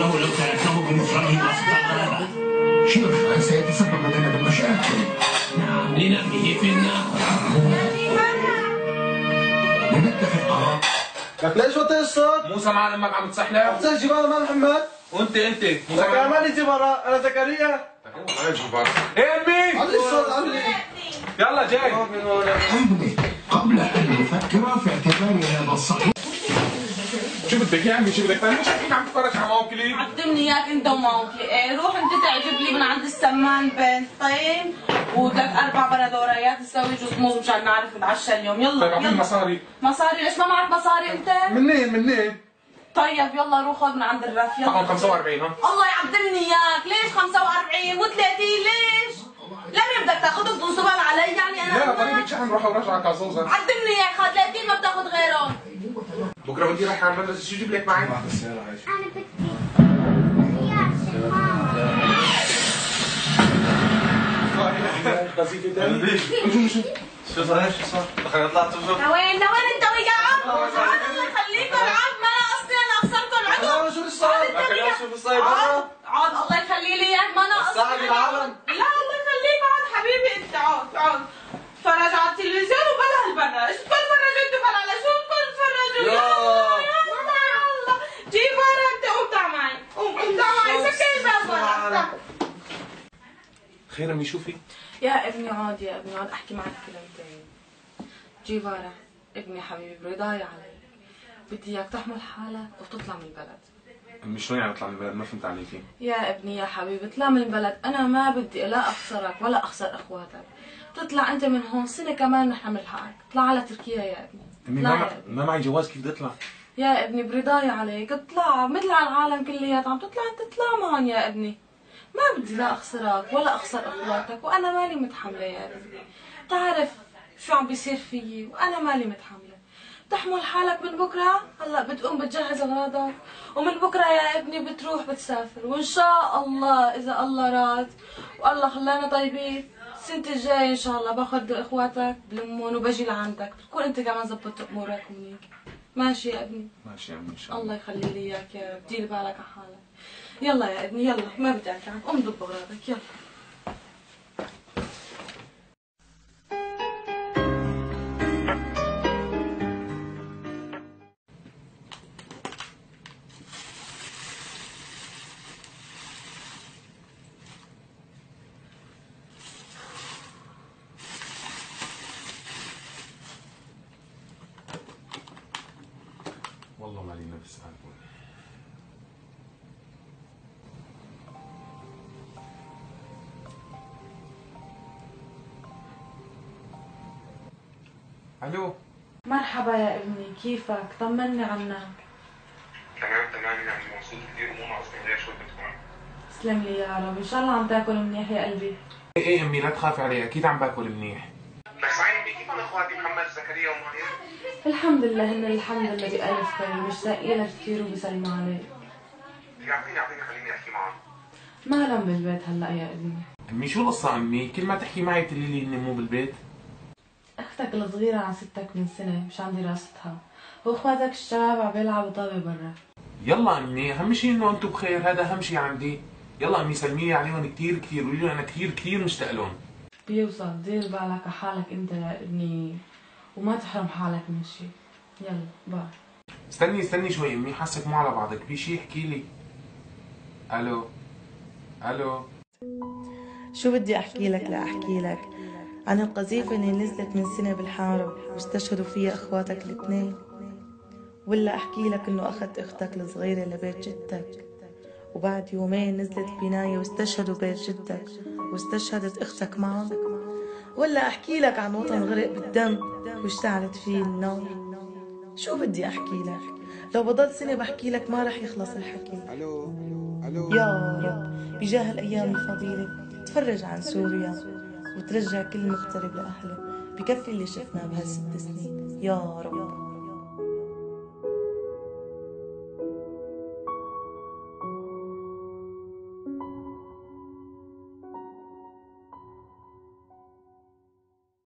لو تركه بمفرده واستغرب شرفا سيتسبب لنا بالمشاكل. نعم لنرميه في النار. لنتخذ قرار. لك ليش وطي الصوت؟ موسى مع امك عم تسحلب؟ بتسجي برا مع محمد؟ وانت لك يا مان اجي برا، انا زكريا. انا اجي برا. ايه امي؟ علي الصوت علي. يلا جاي. قبل ان نفكر في اعتبار هذا الصحيح. شو بدك يا عمي؟ شو بدك تعمل؟ مش اكيد عم تتفرج على موكلي. عدمني اياك انت وموكلي. ايه روح انت تعجب لي من عند السمان بنتين ولك 4 بندوريات تسوي جوز موز مشان نعرف نتعشى اليوم. يلا طيب اعطيني مصاري. مصاري؟ ليش ما معك مصاري انت؟ منين؟ طيب يلا روح خذ من عند الرف. يلا طبعا 45 ها؟ الله يعدمني اياك. ليش 45 و30 ليش؟ ليه بدك تاخذهم تنصبهم علي يعني انا؟ لا ضريبة شحن روح ورجع كازوزة. عدمني اياك. 30 ما بتاخذ غيرهم. بكره بدي رايح على المدرسة، شو جيب لك معي؟ انا بدي قصيدة ثانية. شو صار؟ خلينا نطلع تشوف. لوين انت وياه؟ الله يخليكم العب. ما انا قصدي انا اخسركم عدو. شوف الصيد. شوف الصيد. عاد الله يخلي لي اياك. ما انا قصدي العالم. لا الله يخليك. عاد حبيبي انت عاد تفرج على التلفزيون وبلا هالبرا. ايش تتفرجوا انتوا بلا؟ على شو تتفرجوا؟ يا الله. جيب برا انت. قوم تعال معي. قوم تعال معي. سكر الباب برا. خير امي شوفي. يا ابني عاد احكي معك كلمتين. جيفارا ابني حبيبي برضاي عليك. بدي اياك تحمل حالك وتطلع من البلد. امي شلون يعني اطلع من البلد؟ ما فهمت عليكي. يا ابني يا حبيبي اطلع من البلد. انا ما بدي لا اخسرك ولا اخسر اخواتك. تطلع انت من هون سنه كمان نحن بنلحقك. اطلع على تركيا يا ابني. امي ما معي جواز، كيف بدي اطلع؟ يا ابني برضاي عليك. اطلع مثل على العالم كلياتها عم تطلع انت. تطلع معهم يا ابني. ما بدي لا اخسرك ولا اخسر اخواتك وانا مالي متحمله يا ابني. بتعرف شو عم بيصير فيي وانا مالي متحمله. بتحمل حالك من بكره. هلا بتقوم بتجهز اغراضك ومن بكره يا ابني بتروح بتسافر. وان شاء الله اذا الله راد والله خلانا طيبين السنه الجايه ان شاء الله باخذ اخواتك بلمون وبجي لعندك. بتكون انت كمان زبطت امورك هنيك. ماشي يا ابني؟ ماشي يا امي ان شاء الله. الله يخلي لي اياك يا رب. دير بالك على حالك. يلا يا ابني يلا. ما بدي عنك. قوم ضب اغراضك. يلا. والله مالي نفس عنكم. الو. مرحبا يا ابني. كيفك؟ طمني عنك. تمام يعني مبسوط كثير ومو ناقصني غير شو بدكم. تسلم لي يا رب. ان شاء الله عم تاكل منيح يا قلبي. ايه امي لا تخافي علي، اكيد عم باكل منيح. بس عيني كيف انا اخواتي محمد زكريا وماهر؟ الحمد لله هن الحمد لله بألف خير. مشتاقين لك كثير وبيسلموا عليك. يعطيني خليني احكي معهم. ما لهم بالبيت هلا يا ابني. امي شو القصة امي؟ كل ما تحكي معي تقولي لي اني مو بالبيت. اختك الصغيرة عن ستك من سنة مشان دراستها واخواتك الشباب عم بيلعبوا طابة برا. يلا امي اهم شيء انه انتم بخير، هذا اهم شيء عندي. يلا امي سلمي لي عليهم كثير قولي لهم انا كثير مشتاق لهم. بيوصل. دير بالك على حالك انت يا ابني وما تحرم حالك من شيء. يلا باي. استني شوي امي، حاسك مو على بعضك، في شيء احكي لي. الو. شو بدي احكي لك؟ لا احكي لك عن القذيفة اللي نزلت من سنة بالحارة واستشهدوا فيها اخواتك الاثنين، ولا احكي لك انه اخذت اختك الصغيرة لبيت جدك وبعد يومين نزلت بناية واستشهدوا بيت جدك واستشهدت اختك معهم، ولا احكي لك عن وطن غرق بالدم واشتعلت فيه النار. شو بدي احكي لك؟ لو بضل سنة بحكي لك ما رح يخلص الحكي. يا رب بجاه الايام الفضيلة تفرج عن سوريا وترجع كل مغترب لأهله. بكفي اللي شفناه بهال6 سنين يا رب.